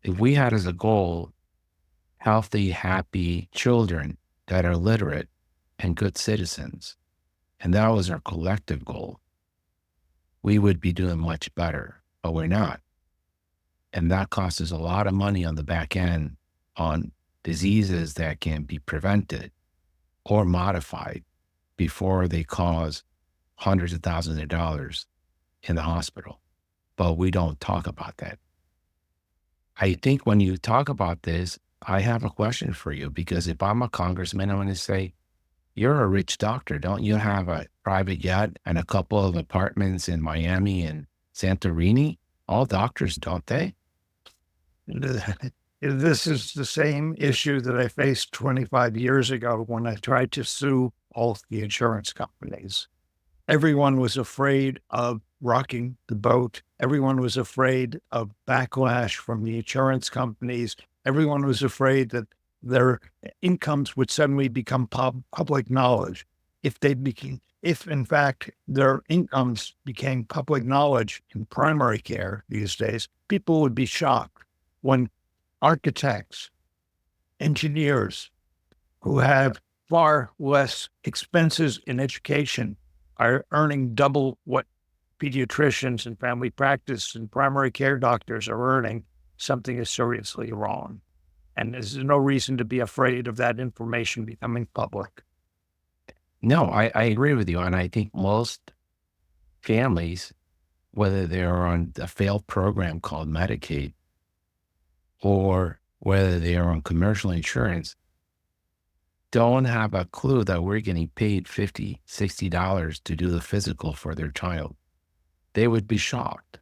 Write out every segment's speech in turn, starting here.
If we had as a goal healthy, happy children that are literate and good citizens, and that was our collective goal, we would be doing much better, but we're not. And that costs us a lot of money on the back end on diseases that can be prevented or modified before they cause hundreds of thousands of dollars in the hospital. But we don't talk about that. I think when you talk about this, I have a question for you, because if I'm a congressman, I'm going to say, you're a rich doctor. Don't you have a private jet and a couple of apartments in Miami and Santorini? All doctors, don't they? This is the same issue that I faced 25 years ago when I tried to sue all the insurance companies. Everyone was afraid of rocking the boat. Everyone was afraid of backlash from the insurance companies. Everyone was afraid that their incomes would suddenly become public knowledge. If in fact their incomes became public knowledge in primary care these days, people would be shocked when architects, engineers who have far less expenses in education are earning double what pediatricians and family practice and primary care doctors are earning. Something is seriously wrong. And there's no reason to be afraid of that information becoming public. No, I agree with you. And I think most families, whether they're on a failed program called Medicaid or whether they are on commercial insurance, don't have a clue that we're getting paid $50, $60 to do the physical for their child. They would be shocked.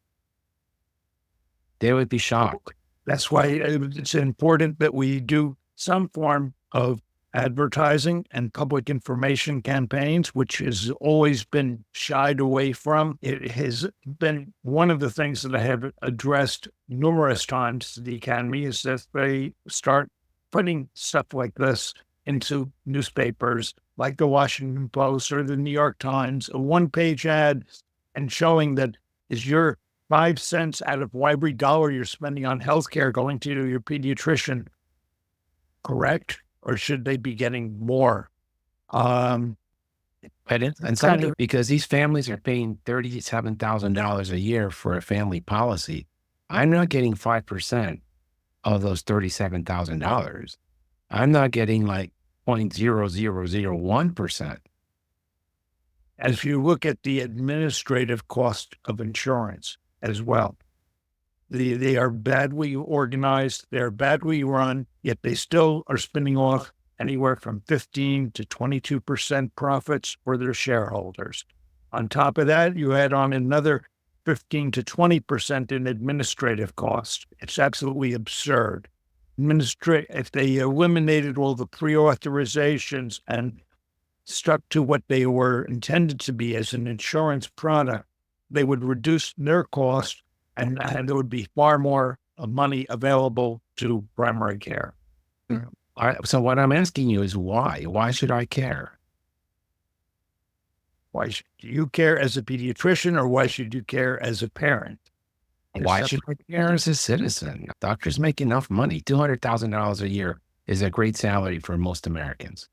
They would be shocked. That's why it's important that we do some form of advertising and public information campaigns, which has always been shied away from. It has been one of the things that I have addressed numerous times to the Academy, is that they start putting stuff like this into newspapers like the Washington Post or the New York Times, a one-page ad, and showing that is your 5 cents out of every dollar you're spending on healthcare going to your pediatrician correct? Or should they be getting more? And it's kind of because these families are paying $37,000 a year for a family policy. I'm not getting 5% of those $37,000. I'm not getting like 0.0001%. As you look at the administrative cost of insurance as well, they are badly organized, they're badly run, yet they still are spinning off anywhere from 15 to 22% profits for their shareholders. On top of that, you add on another 15 to 20% in administrative costs. It's absolutely absurd. If they eliminated all the pre-authorizations and stuck to what they were intended to be as an insurance product, they would reduce their cost, and there would be far more money available to primary care. So what I'm asking you is why? Why should I care? Why should you care as a pediatrician, or why should you care as a parent? Why should I care as a citizen? Doctors make enough money. $200,000 a year is a great salary for most Americans.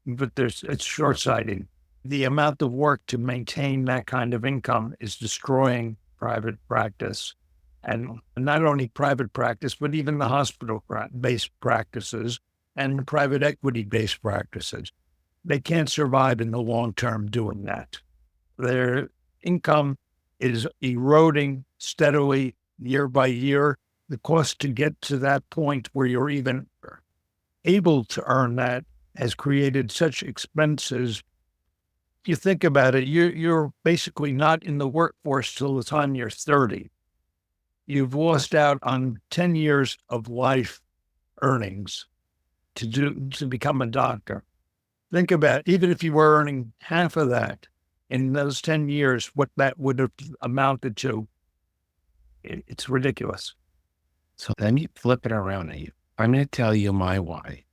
But it's short-sighted. The amount of work to maintain that kind of income is destroying private practice. And not only private practice, but even the hospital-based practices and the private equity-based practices. They can't survive in the long term doing that. Their income is eroding steadily year by year. The cost to get to that point where you're even able to earn that has created such expenses. If you think about it, you're basically not in the workforce till the time you're 30. You've lost out on 10 years of life earnings to become a doctor. Think about it, even if you were earning half of that in those 10 years, what that would have amounted to. It's ridiculous. So let me flip it around at you. I'm going to tell you my why.